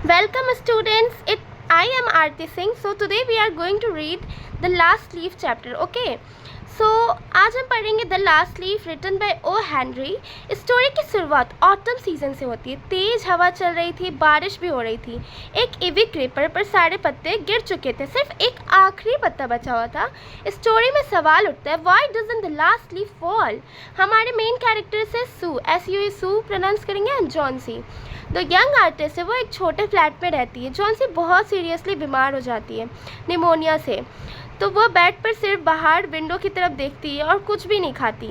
Welcome students. I am Aarti Singh. So today we are going to read the Last Leaf chapter. Okay. So आज हम पढ़ेंगे the last leaf written by O Henry. Story की शुरुआत autumn season से होती है। तेज हवा चल रही थी, बारिश भी हो रही थी। एक इवी क्रीपर पर सारे पत्ते गिर चुके थे, सिर्फ एक आखिरी पत्ता बचा हुआ था। स्टोरी में सवाल उठता है, why doesn't the last leaf fall. हमारे मेन कैरेक्टर से सू, SU प्रोनाउंस करेंगे, and Johnsy. The young artist है, वो एक छोटे फ्लैट में रहती है। जॉन्सी बहुत सीरियसली बीमार हो जाती है निमोनिया से, तो वो बेड पर सिर्फ बाहर विंडो की तरफ देखती है और कुछ भी नहीं खाती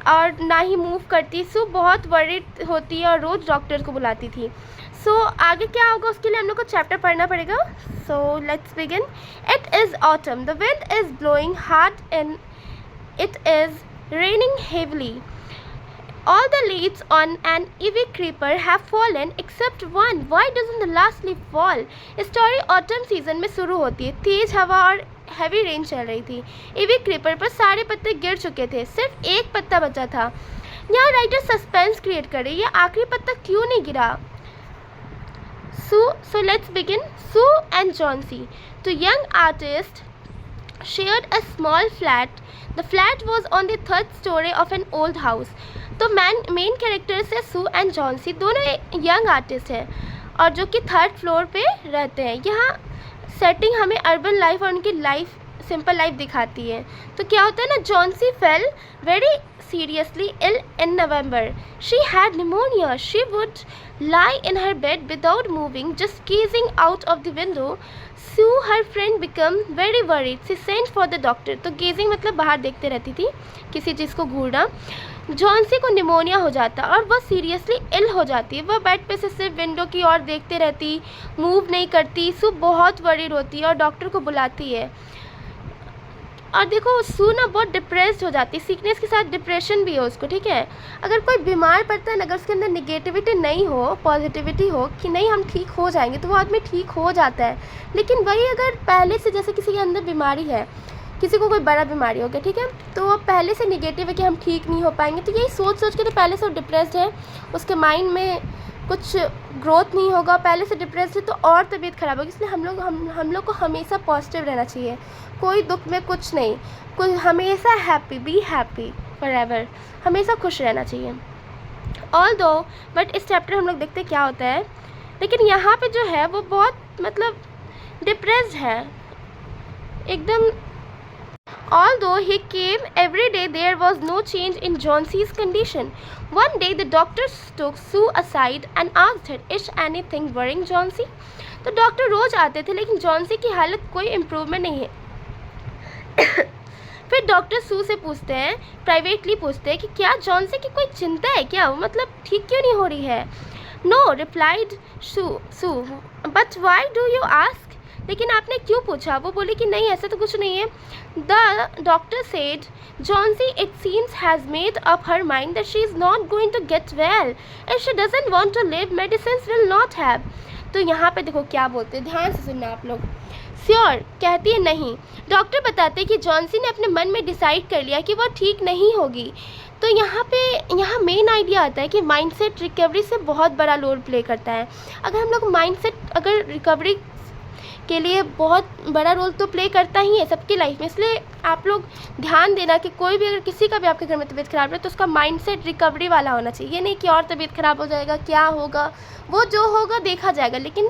और ना ही मूव करती। सो बहुत वरीड होती है और रोज़ डॉक्टर को बुलाती थी। सो आगे क्या होगा उसके लिए हम लोग को चैप्टर पढ़ना पड़ेगा। So let's begin. It is autumn, the wind is blowing hard and it is raining heavily. All the leaves on an ivy creeper have fallen except one. Why doesn't the last leaf fall? Story autumn season में शुरू होती है। तेज हवा और heavy rain चल रही थी। इवी क्रीपर पर सारे पत्ते गिर चुके थे, सिर्फ एक पत्ता बचा था। यहाँ राइटर सस्पेंस क्रिएट कर रही है, आखिरी पत्ता क्यों नहीं गिरा। So let's begin. Sue and Johnsy, two young artists, shared a small flat. The flat was on the third story of an old house. तो मेन कैरेक्टर्स है सू एंड जॉन्सी, दोनों यंग आर्टिस्ट हैं और जो कि third floor पे रहते हैं। यहाँ सेटिंग हमें अर्बन लाइफ और उनकी लाइफ, सिंपल लाइफ दिखाती है। तो क्या होता है ना, Johnsy fail very seriously ill in November. She had pneumonia. She would lie in her bed without moving, just gazing out of the window. Sue, her friend, became very worried. She sent for the doctor. तो gazing मतलब बाहर देखते रहती थी, किसी चीज़ को घूरना। Johnsy को pneumonia हो जाता और वह सीरियसली इल हो जाती है। वह बेड पे से सिर्फ विंडो की ओर देखते रहती, मूव नहीं करती। सू बहुत वरीड होती है और डॉक्टर को बुलाती है। और देखो सू ना बहुत डिप्रेस्ड हो जाती है, सीकनेस के साथ डिप्रेशन भी है उसको, ठीक है। अगर कोई बीमार पड़ता है ना, अगर उसके अंदर निगेटिविटी नहीं हो, पॉजिटिविटी हो कि नहीं हम ठीक हो जाएंगे, तो वो आदमी ठीक हो जाता है। लेकिन वही अगर पहले से, जैसे किसी के अंदर बीमारी है, किसी को कोई बड़ा बीमारी हो गया, ठीक है, तो वो पहले से निगेटिव है कि हम ठीक नहीं हो पाएंगे, तो यही सोच के तो पहले से वो डिप्रेस्ड है, उसके माइंड में कुछ ग्रोथ नहीं होगा, पहले से डिप्रेस्ड है, तो और तबीयत ख़राब होगी। इसलिए हम लोग को हमेशा पॉजिटिव रहना चाहिए, कोई दुख में कुछ नहीं, कुछ हमेशा हैप्पी, बी हैप्पी फॉरएवर, हमेशा खुश रहना चाहिए। ऑल दो बट इस चैप्टर हम लोग देखते हैं क्या होता है। लेकिन यहाँ पे जो है वो बहुत मतलब डिप्रेस्ड है एकदम। Although he came every day, there was no change in Johnson's condition. One day, the doctor took Sue aside and asked her, "Is anything worrying Johnsy?" तो डॉक्टर रोज आते थे, लेकिन जॉन्सी की हालत कोई इम्प्रूवमेंट नहीं है। फिर डॉक्टर सू से पूछते हैं, प्राइवेटली पूछते हैं कि क्या जॉन्सी की कोई चिंता है क्या, वो मतलब ठीक क्यों नहीं हो रही है। No, replied Sue, but why do you ask. लेकिन आपने क्यों पूछा। वो बोली कि नहीं ऐसा तो कुछ नहीं है। The doctor said, Johnsy it seems has made up her mind that she is not going to get well, if she doesn't want to live, medicines will not have. तो यहाँ पे देखो क्या बोलते हैं, ध्यान से सुनना आप लोग। श्योर कहती है नहीं। डॉक्टर बताते हैं कि जॉन्सी ने अपने मन में डिसाइड कर लिया कि वो ठीक नहीं होगी। तो यहाँ मेन आइडिया आता है कि माइंडसेट रिकवरी से बहुत बड़ा रोल प्ले करता है। अगर हम लोग माइंडसेट, अगर रिकवरी के लिए बहुत बड़ा रोल तो प्ले करता ही है सबकी लाइफ में। इसलिए आप लोग ध्यान देना कि कोई भी, अगर किसी का भी आपके घर में तबीयत ख़राब है, तो उसका माइंडसेट रिकवरी वाला होना चाहिए। ये नहीं कि और तबीयत ख़राब हो जाएगा, क्या होगा, वो जो होगा देखा जाएगा, लेकिन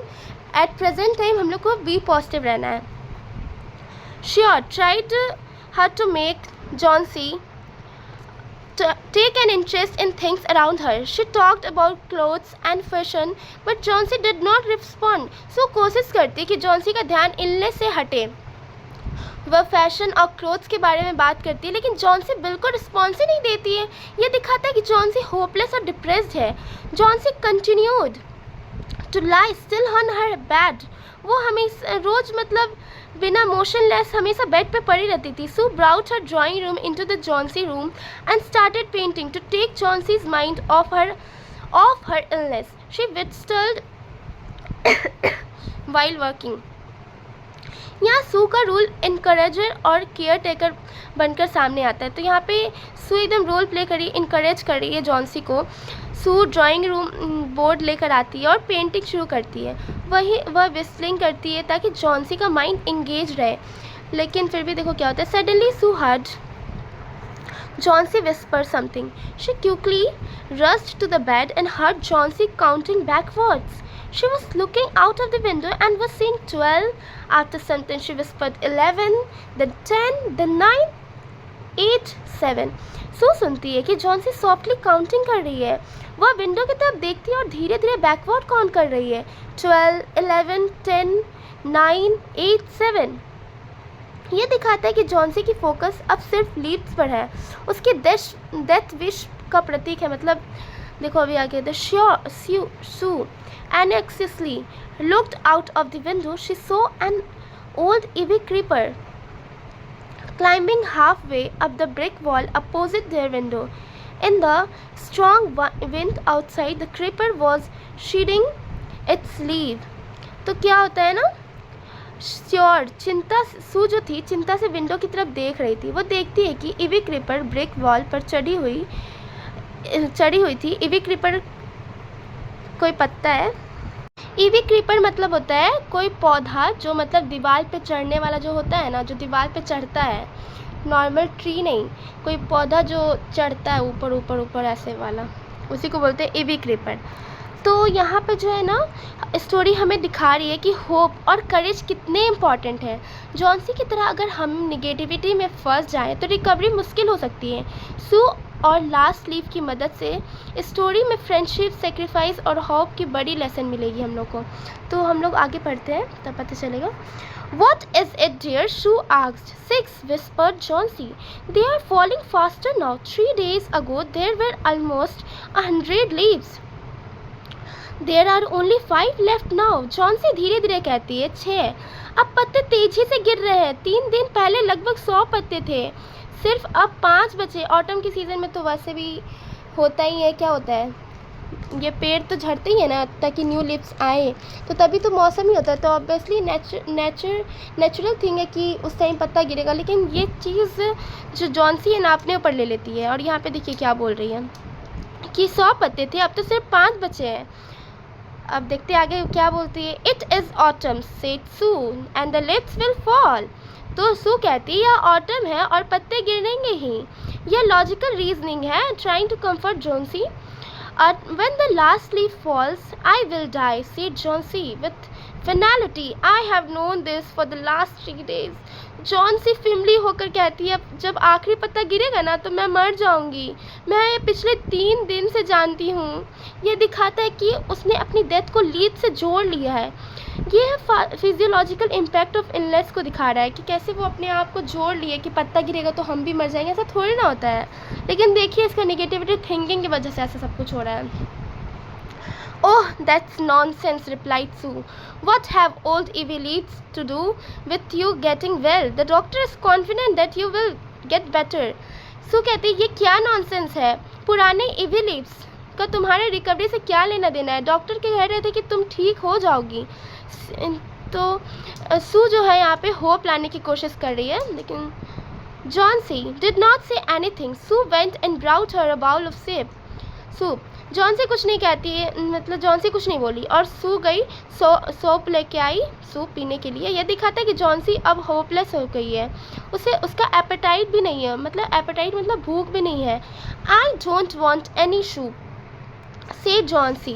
एट प्रेजेंट टाइम हम लोग को बी पॉजिटिव रहना है। Sure tried her to make Johnsy take an interest in things around her. She talked about clothes and fashion, but Johnsy did not respond. So कोशिश करती कि जॉन्सी का ध्यान इलनेस से हटे। वह फैशन और क्लोथ्स के बारे में बात करती है, लेकिन जॉन्सी बिल्कुल रिस्पॉन्स ही नहीं देती है। यह दिखाता है कि जॉन्सी होपलेस और डिप्रेस्ड है। Johnsy continued to lie still on her bed. वो हमेशा रोज मतलब बिना मोशनलेस हमेशा बेड पे पड़ी रहती थी। Sue brought her drawing room into the Johnsy room and started painting to take Johnsy's mind off her illness she whistled while working. यहाँ सू का रोल इनकरेजर और केयर टेकर बनकर सामने आता है। तो यहाँ पे सू एकदम रोल प्ले करी, इनकरेज कर रही है जॉन्सी को। सू ड्राइंग रूम बोर्ड लेकर आती है और पेंटिंग शुरू करती है। वह विस्लिंग करती है ताकि जॉन्सी का माइंड इंगेज रहे, लेकिन फिर भी देखो क्या होता है। Suddenly Sue heard Johnsy whispered something. She quickly rushed to the bed and heard Johnsy counting backwards. She was looking out of the window and was seeing 12. After something, she whispered 11, then 10, then 9, 8, 7. सो सुनती है कि Johnsy softly counting कर रही है। वह window की तरफ देखती है और धीरे धीरे बैकवर्ड काउंट कर रही है। 12, 11, 10, 9, 8, 7। ये दिखाता है कि जॉन्सी की फोकस अब सिर्फ लीव्स पर है। उसकी डेथ विश का प्रतीक है। मतलब देखो अभी आगे, the Sue anxiously looked out of the window. She saw an old ivy creeper climbing halfway up the brick wall opposite their window. In the strong wind outside, the creeper was shedding its leaf. तो क्या होता है ना, सू जो थी चिंता से window की तरफ देख रही थी। वो देखती है कि इवी क्रीपर ब्रिक वॉल पर चढ़ी हुई थी। इवी क्रीपर कोई पत्ता है। इवी क्रीपर मतलब होता है कोई पौधा जो मतलब दीवार पे चढ़ने वाला जो होता है ना, जो दीवार पे चढ़ता है, नॉर्मल ट्री नहीं, कोई पौधा जो चढ़ता है ऊपर ऊपर ऊपर ऐसे वाला, उसी को बोलते हैं इवी क्रीपर। तो यहाँ पे जो है ना स्टोरी हमें दिखा रही है कि होप और करेज कितने इम्पॉर्टेंट है। जॉन्सी की तरह अगर हम निगेटिविटी में फंस जाएं तो रिकवरी मुश्किल हो सकती है। सू और लास्ट लीफ की मदद से स्टोरी में फ्रेंडशिप, सेक्रीफाइस और होप की बड़ी लेसन मिलेगी हम लोग को। तो हम लोग आगे पढ़ते हैं तब पता चलेगा। What is it, dear? Sue asked. 6, whispered Johnsy. They are falling faster now. 3 days ago there were almost 100 leaves. There are only 5 left now. Johnsy धीरे धीरे कहती है। 6, अब पत्ते तेजी से गिर रहे हैं। 3 दिन पहले लगभग 100 पत्ते थे, सिर्फ अब 5 बचे। ऑटम के सीज़न में तो वैसे भी होता ही है, क्या होता है, ये पेड़ तो झड़ते ही है ना ताकि न्यू लिप्स आए, तो तभी तो मौसम ही होता है। तो ऑब्वियसली नेचुरल थिंग है कि उस टाइम पत्ता गिरेगा। लेकिन ये चीज़ जो जॉन्सी है ना अपने ऊपर ले लेती है। और यहाँ पे देखिए क्या बोल रही है कि 100 पत्ते थे, अब तो सिर्फ 5 बचे हैं। अब देखते आगे क्या बोलती है। It is autumn said Sue and the leaves will fall. तो सू कहती है यह ऑटम है और पत्ते गिरेंगे ही। यह लॉजिकल रीजनिंग है। Trying to comfort Johnsy. When the last leaf falls, I will die, said Johnsy with finality. I have known this for the last 3 days. Johnsy फिमली होकर कहती है जब आखिरी पत्ता गिरेगा ना तो मैं मर जाऊंगी। मैं ये पिछले 3 दिन से जानती हूँ। ये दिखाता है कि उसने अपनी डेथ को लीड से जोड़ लिया है। ये फिजियोलॉजिकल इम्पैक्ट ऑफ इलनेस को दिखा रहा है कि कैसे वो अपने आप को जोड़ लिए कि पत्ता गिरेगा तो हम भी मर जाएंगे। ऐसा थोड़ी ना होता है। लेकिन देखिए इसका नेगेटिविटी थिंकिंग की वजह से ऐसा सब कुछ हो रहा है। Oh, that's nonsense, replied Sue. What have old ivy leaves to do with you getting well? The doctor is confident that you will get better. Sue कहती है ये क्या नॉनसेंस है, पुराने इवी लीव्स का तुम्हारे रिकवरी से क्या लेना देना है। डॉक्टर कह रहे थे कि तुम ठीक हो जाओगी। तो सू जो है यहाँ पे होप लाने की कोशिश कर रही है। लेकिन Johnsy did not say anything. Sue went and brought her a bowl of soup. Soup Johnsy कुछ नहीं कहती है, मतलब जॉन्सी कुछ नहीं बोली और सू गई सोप लेके आई सूप पीने के लिए। यह दिखाता है कि जॉन्सी अब होपलेस हो गई है। उसका एपेटाइट भी नहीं है, मतलब एपेटाइट मतलब भूख भी नहीं है। I don't want any soup, said Johnsy.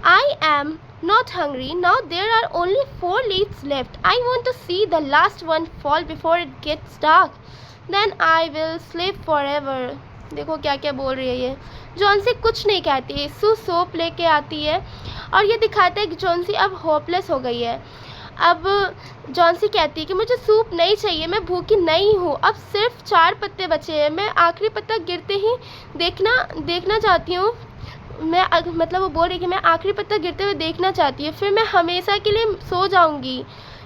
I am not hungry. Now there are only 4 leaves left. I want to see the last one fall before it gets dark. Then I will sleep forever. देखो क्या क्या बोल रही है ये। Johnsy कुछ नहीं कहती है। सू सोप लेके आती है और ये दिखाता है कि जॉन्सी अब होपलेस हो गई है। अब जॉन्सी कहती है कि मुझे सूप नहीं चाहिए, मैं भूखी नहीं हूँ। अब सिर्फ 4 पत्ते बचे हैं। मैं आखिरी पत्ता गिरते ही देखना चाहती हूँ। मतलब वो बोल रही है कि मैं आखिरी पत्ता गिरते हुए देखना चाहती हूँ, फिर मैं हमेशा के लिए सो जाऊँगी।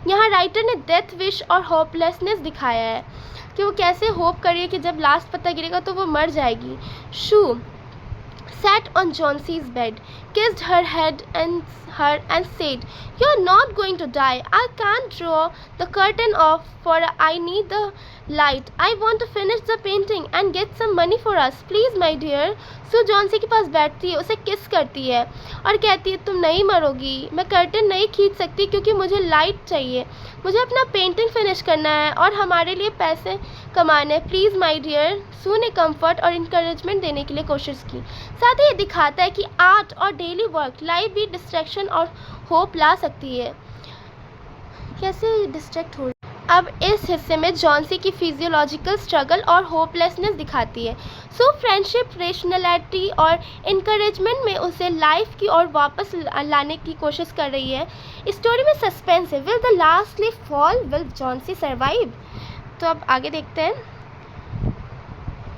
यहाँ राइटर ने डेथ विश और होपलेसनेस दिखाया है कि वो कैसे होप करिए कि जब लास्ट पत्ता गिरेगा तो वो मर जाएगी। शू sat on Johnsey's bed, kissed her head and said, "You're not going to die. I can't draw the curtain off for I need the light. I want to finish the painting and get some money for us. Please, my dear." Sue Johnsy के पास बैठती है, उसे किस करती है और कहती है, "तुम नहीं मरोगी, मैं कर्टन नहीं खींच सकती क्योंकि मुझे लाइट चाहिए, मुझे अपना पेंटिंग फिनिश करना है और हमारे लिए पैसे कमाने। Please my dear." सू ने कंफर्ट और इंकरेजमेंट देने के लिए कोशिश की। साथ ही ये दिखाता है कि आर्ट और डेली वर्क लाइफ भी डिस्ट्रैक्शन और होप ला सकती है। कैसे डिस्ट्रैक्ट हो। अब इस हिस्से में जॉन्सी की फिजियोलॉजिकल स्ट्रगल और होपलेसनेस दिखाती है। सो फ्रेंडशिप, रेशनैलिटी और इनकरेजमेंट में उसे लाइफ की ओर वापस लाने की कोशिश कर रही है। स्टोरी में सस्पेंस है। Will the last leaf fall, will Johnsy survive? तो अब आगे देखते हैं।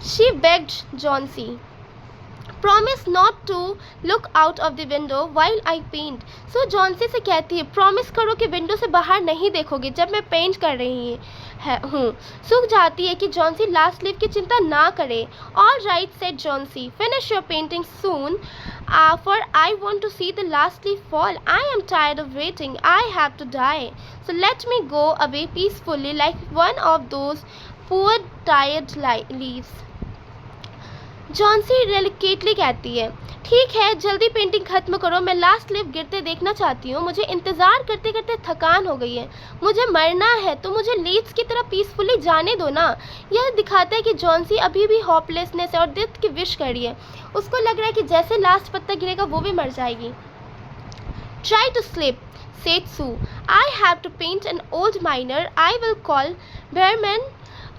She bagged Johnsy, "Promise not to look out of the window while I paint." So Johnsy से कहती है, प्रॉमिस करो कि विंडो से बाहर नहीं देखोगे जब मैं पेंट कर रही हूँ। सू चाहती है कि जॉन्सी लास्ट लीव की चिंता ना करे। "All right," said Johnsy, "finish your painting soon, for I want to see the last leaf fall. I am tired of waiting. I have to die. So let me go away peacefully like one of those poor tired leaves." Johnsy delicately कहती है, "ठीक है, जल्दी painting खत्म करो, मैं last leaf गिरते देखना चाहती हूँ। मुझे इंतज़ार करते करते थकान हो गई है, मुझे मरना है, तो मुझे लीव्स की तरह पीसफुली जाने दो ना।" यह दिखाता है कि जॉन्सी अभी भी होपलेसनेस है और डेथ की विश कर रही है। उसको लग रहा है कि जैसे लास्ट पत्ता गिरेगा वो भी मर जाएगी। "Try to sleep," said Sue. "I have to paint an old miner. I will call Behrman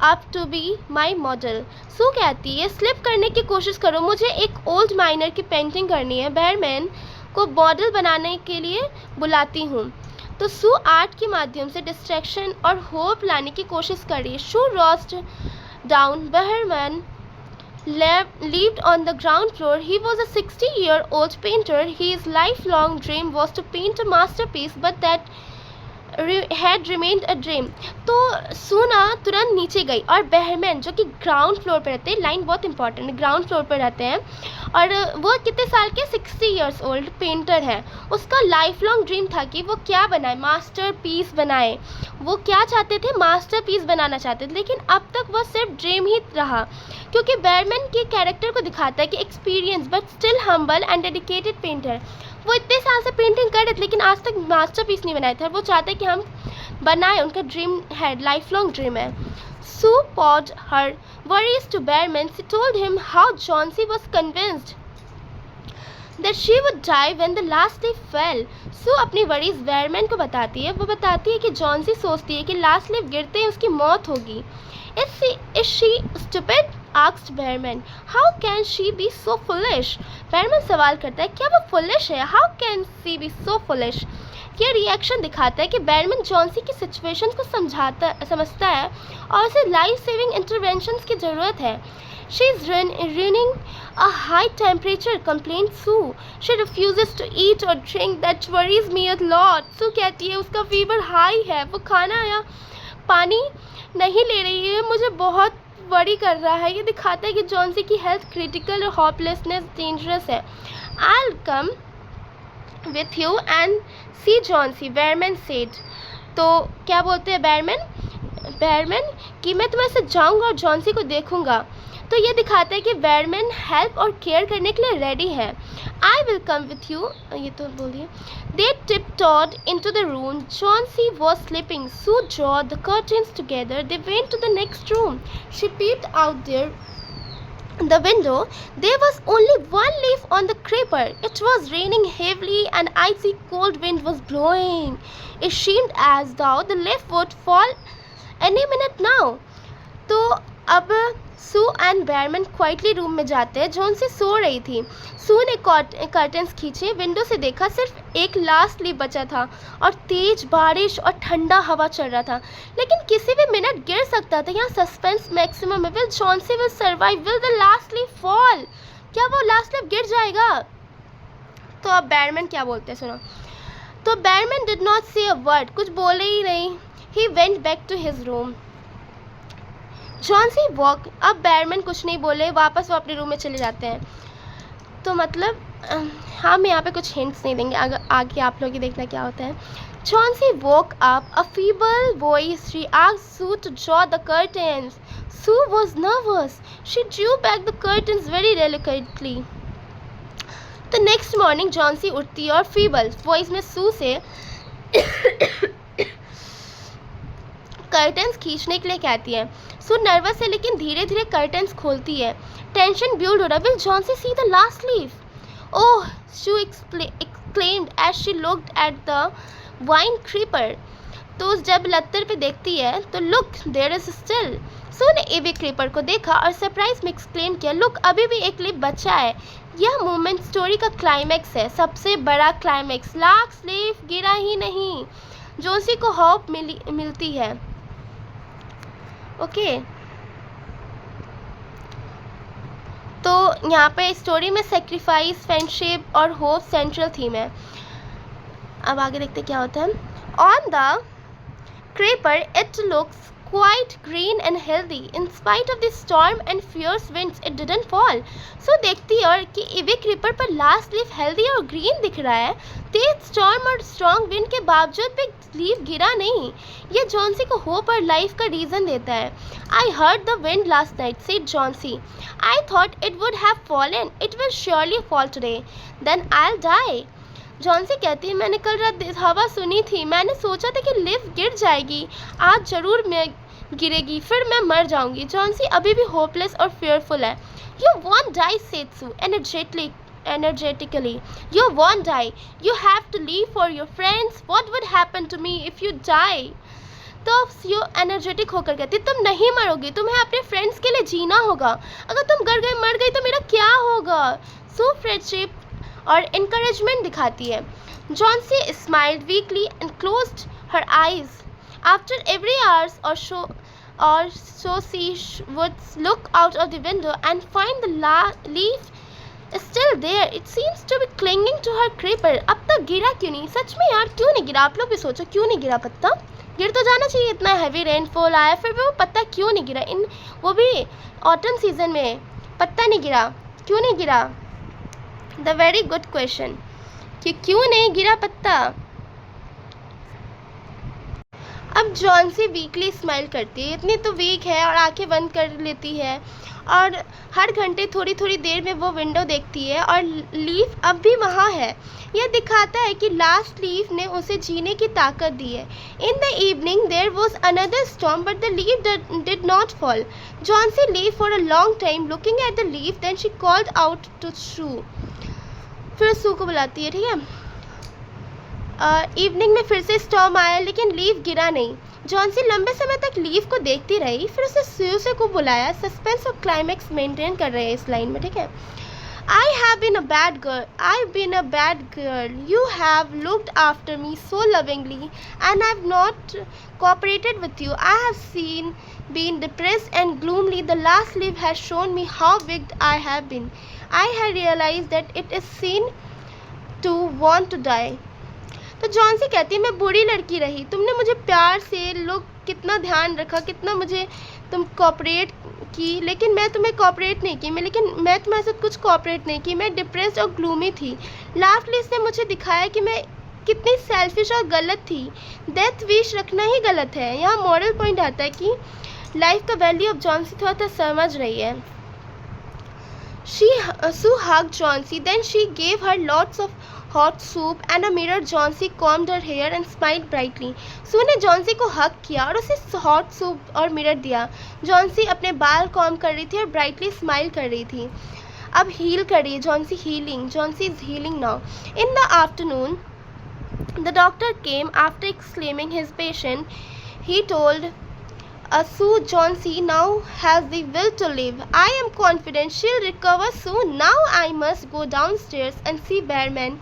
up to be my model." सू कहती है, स्लिप करने की कोशिश करो, मुझे एक ओल्ड माइनर की पेंटिंग करनी है, बेयरमैन को मॉडल बनाने के लिए बुलाती हूँ। तो सू आर्ट के माध्यम से डिस्ट्रैक्शन और होप लाने की कोशिश कर रही है। Sue roast down, Behrman lived on the ground floor. He was a 60-year-old painter. His lifelong dream was to paint a masterpiece, but that had remained a dream. तो सुना तुरंत नीचे गई और बेहरमैन जो कि ग्राउंड फ्लोर पे रहते हैं, लाइन बहुत इंपॉर्टेंट है, ग्राउंड फ्लोर पे रहते हैं और वो कितने साल के 60 ईयर्स ओल्ड पेंटर है। उसका लाइफ लॉन्ग ड्रीम था कि वो क्या बनाए, मास्टर पीस बनाए। वो क्या चाहते थे, मास्टर पीस बनाना चाहते थे, लेकिन अब तक वो सिर्फ ड्रीम ही रहा। क्योंकि बेयरमैन के कैरेक्टर को दिखाता है कि experience but still humble and dedicated painter. वो इतने साल से पेंटिंग कर रहे थे लेकिन आज तक मास्टरपीस नहीं बनाए थे और वो चाहते हैं कि हम बनाए, उनका ड्रीम है, लाइफ लॉन्ग ड्रीम है। Sue poured her worries to Behrman. She told him how Chauncey was convinced that she would die when the last leaf fell. Sue अपनी वरीज बेयरमैन को बताती है। वो बताती है कि जॉन्सी सोचती है कि लास्ट लीफ गिरते ही उसकी मौत होगी। Is she stupid? asked Behrman. How can she be so foolish? Behrman सवाल करता है, क्या वो foolish है? How can she be so foolish? ये रिएक्शन दिखाता है कि बेयरमैन जॉन्सी की सिचुएशन को समझता है और उसे लाइफ सेविंग इंटरवेंशंस की ज़रूरत है। She is running a high temperature, complained Sue. She refuses to eat or drink. That worries me a lot. Sue कहती है उसका फीवर हाई है, वो खाना या पानी नहीं ले रही है, मुझे बहुत वरी कर रहा है। ये दिखाता है कि जॉन्सी की हेल्थ क्रिटिकल और होपलेसनेस डेंजरस है। I'll come with you and see Chauncey, Behrman said. तो क्या बोलते हैं बेयरमैन कि मैं तुम्हारे साथ जाऊंगा और जॉन्सी को देखूंगा। तो ये दिखाता है कि बेयरमैन हेल्प और केयर करने के लिए रेडी है। I will come with you, ये तो बोलिए। They tiptoed into the room. Chauncey was sleeping. Sue drew the curtains together. They went to the next room. She peeped out the window. There was only one leaf on the creeper. It was raining heavily and icy cold wind was blowing. It seemed as though the leaf would fall any minute now. तो अब सू and बेयरमैन quietly room में जाते हैं। Johnsy सो रही थी। सू ने curtains खींचे, window से देखा, सिर्फ एक लास्ट लीफ बचा था और तेज बारिश और ठंडा हवा चल रहा था, लेकिन किसी भी मिनट गिर सकता था। यहाँ सस्पेंस मैक्सिमम है। Will Johnsy will survive, will the last leaf fall, क्या वो लास्ट लीफ गिर जाएगा? तो अब बेयरमैन क्या बोलते हैं सुनो। तो बेयरमैन डिड नॉट से अ वर्ड, कुछ बोले ही नहीं। He went back to his room. Johnsy walk, अब बेयरमैन कुछ नहीं बोले, वापस वो अपने रूम में चले जाते हैं। तो मतलब हाँ, मैं यहाँ पे कुछ हिंट्स नहीं देंगे, आगे आप लोग ही देखना क्या होता है. Chauncey woke up, a feeble voice. She asked Sue to draw the curtains. Sue was nervous. She drew back the curtains very delicately. The next morning, Chauncey उठती है और feeble voice में Sue से कर्टन्स खींचने के लिए कहती है. सू नर्वस है लेकिन धीरे धीरे कर्टन्स खोलती है. टेंशन बिल्ड हो रहा. Will Johnsy see the last leaf? Oh, shoe exclaimed as she looked at the vine creeper. तो जब लत्तर पे देखती है तो लुक देयर इज स्टिल. सू ने एवी क्रीपर को देखा और सरप्राइज में एक्सक्लेम किया, लुक अभी भी एक लीफ बचा है. यह मोमेंट स्टोरी का क्लाइमैक्स है, सबसे बड़ा क्लाइमैक्स. लास्ट लीफ गिरा ही नहीं. जॉन्सी को होप मिलती है. ओके तो यहाँ पे स्टोरी में सेक्रीफाइस, फ्रेंडशिप और होप सेंट्रल थीम है. अब आगे देखते क्या होता है. On the creeper it looks quite green and healthy. In spite of the storm and fierce winds it didn't fall. So देखती है और कि इवे क्रीपर पर लास्ट लीफ हेल्दी और ग्रीन दिख रहा है. तेज स्टॉर्म और स्ट्रॉन्ग विंड के बावजूद भी लीफ गिरा नहीं. ये जॉन्सी को होप और लाइफ का रीज़न देता है. I heard the wind last night, said Chauncey. I thought it would have fallen. It will surely fall today. Then I'll die. Johnsy कहती है, मैंने कल रात हवा सुनी थी. मैंने सोचा था कि लीफ गिर जाएगी, आज ज़रूर मैं गिरेगी, फिर मैं मर जाऊंगी. जॉन्सी अभी भी होपलेस और फियरफुल है. You won't die, said Sue energetically. You won't die. You have to live for your friends. What would happen to me if you die? तो यू एनर्जेटिक होकर कहती, तुम नहीं मरोगी, तुम्हें अपने फ्रेंड्स के लिए जीना होगा. अगर तुम मर गई तो मेरा क्या होगा? सो फ्रेंडशिप और encouragement दिखाती है. Chauncey smiled weakly and closed her eyes. After every hour or so she would look out of the window and find the leaf still there. It seems to be clinging to her creeper. अब तक गिरा क्यों नहीं? सच में यार क्यों नहीं गिरा? आप लोग भी सोचो, क्यों नहीं गिरा पत्ता? गिर तो जाना चाहिए, इतना हैवी रेनफॉल आया, फिर भी वो पत्ता क्यों नहीं गिरा? वो भी ऑटम सीजन में पत्ता नहीं गिरा, क्यों नहीं गिरा? द वेरी गुड क्वेश्चन कि क्यों नहीं गिरा पत्ता. अब जॉन्सी वीकली स्माइल करती है. इतनी तो वीक है और आंखें बंद कर लेती है और हर घंटे थोड़ी थोड़ी देर में वो विंडो देखती है और लीफ अब भी वहाँ है. यह दिखाता है कि लास्ट लीफ ने उसे जीने की ताकत दी है. In the evening there was another storm but the leaf did not fall. Johnsy leave for a long time looking at the leaf. Then she called out to Sue. फिर Sue को बुलाती है. ठीक है, इवनिंग में फिर से storm आया लेकिन लीफ गिरा नहीं. जॉन्सी लंबे समय तक लीफ को देखती रही, फिर उसे सू को बुलाया. सस्पेंस और क्लाइमैक्स मेंटेन कर रहे हैं इस लाइन में. ठीक है, I have been a bad girl. I've been a bad girl. You have looked after me so lovingly and I've not cooperated with you. I have been depressed and gloomy. The last leaf has shown me how weak I have been. I have realized that it is sin to want to die. तो Johnsy कहती है, मैं बुरी लड़की रही, तुमने मुझे प्यार से लोग कितना ध्यान रखा, कितना मुझे तुम कोऑपरेट की, लेकिन मैं तुम्हें कोऑपरेट नहीं की. मैं तुम्हारे साथ कुछ कोऑपरेट नहीं की. मैं डिप्रेस्ड और ग्लूमी थी. लास्ट लिस्ट ने मुझे दिखाया कि मैं कितनी सेल्फिश और गलत थी. डेथ विश रखना ही गलत है. यहाँ मॉरल पॉइंट आता है कि लाइफ का वैल्यू अब जॉन्सी थोड़ा सा समझ रही है. Sue hugged Chauncey. Then she gave her lots of hot soup and a mirror. Chauncey combed her hair and smiled brightly. Sue ने Chauncey को हक किया और उसे हॉट सूप और मिरर दिया. Chauncey अपने बाल कॉम कर रही थी और ब्राइटली स्माइल कर रही थी. अब हील कर रही है. Chauncey is healing now. In the afternoon, the doctor came. After exclaiming his patient, he told Sue, Chauncey now has the will to live. I am confident she'll recover soon. Now I must go downstairs and see Bearman.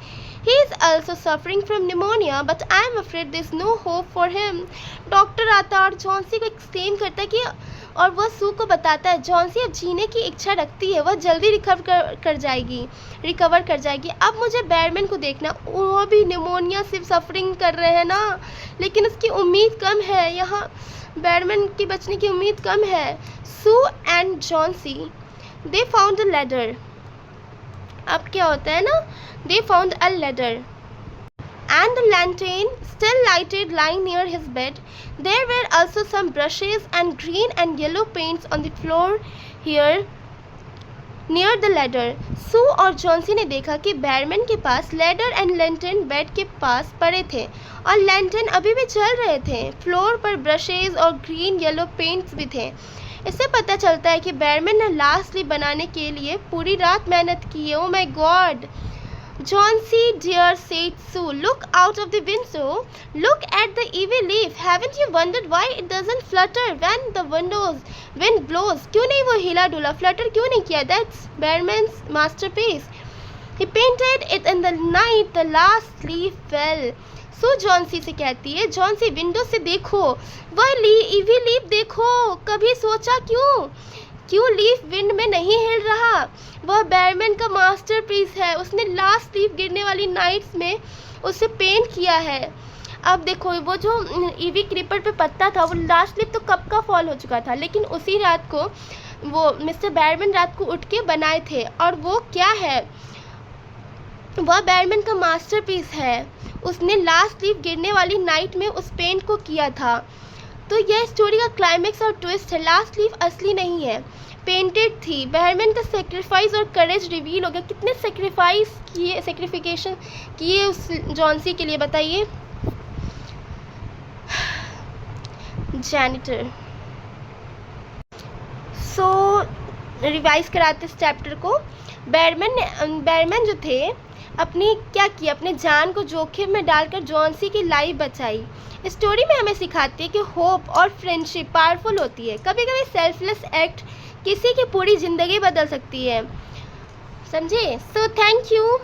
He is also suffering from pneumonia, but I am afraid there is no hope for him. Doctor आता और Johnsy को explain करता है कि और वह सू को बताता है जॉन्सी अब जीने की इच्छा रखती है, वह जल्दी रिकवर कर जाएगी. अब मुझे बैरमैन को देखना. वो भी निमोनिया से सफरिंग कर रहे हैं ना, लेकिन उसकी उम्मीद कम है. यहाँ बैरमैन की बचने की उम्मीद कम है. Sue and Johnsy they found a ladder अब क्या होता है ना, they found a ladder and the lantern still lighted lying near his bed. There were also some brushes and green and yellow paints on the floor here near the ladder. सू और Johnsy ने देखा कि Behrman के पास ladder and lantern bed के पास पड़े थे और lantern अभी भी चल रहे थे। फ्लोर पर ब्रशेज और ग्रीन येलो पेंट्स भी थे। इससे पता चलता है कि बैरमैन ने लास्ट लीफ बनाने के लिए पूरी रात मेहनत की है। Oh my God! Johnsy dear, said Sue, look out of the window. Look at the ivy leaf. Haven't you wondered why it doesn't flutter when the wind blows? क्यों नहीं वो हिला डुला, फ्लटर क्यों नहीं किया? That's Behrman's masterpiece. He painted it in the night the last leaf fell. So Johnsy से कहती है, जॉन्सी विंडो से देखो, वह ईवी लीफ देखो। कभी सोचा क्यों लीफ विंड में नहीं हिल रहा? वह बैरमैन का मास्टरपीस है। उसने लास्ट लीफ गिरने वाली नाइट्स में उसे पेंट किया है। अब देखो, वो जो ईवी क्रीपर पे पत्ता था, वो लास्ट लीफ तो कब का फॉल हो चुका था, लेकिन उसी रात को वो मिस्टर बैरमैन रात को उठ के बनाए थे। और वो क्या है, वह बैरमैन का मास्टरपीस है। उसने लास्ट लीफ गिरने वाली नाइट में उस पेंट को किया था। तो यह स्टोरी का क्लाइमेक्स और ट्विस्ट है। लास्ट लीफ असली नहीं है, पेंटेड थी। बैरमैन का सेक्रीफाइस और करेज रिवील हो गया। कितने सेक्रीफिकेशन किए उस जॉन्सी के लिए, बताइए। जैनिटर। सो रिवाइज कराते इस चैप्टर को। बैरमैन जो थे अपनी क्या किया, अपने जान को जोखिम में डालकर जॉन्सी की लाइफ बचाई। स्टोरी में हमें सिखाती है कि होप और फ्रेंडशिप पावरफुल होती है। कभी कभी सेल्फलेस एक्ट किसी की पूरी ज़िंदगी बदल सकती है, समझे। So thank you.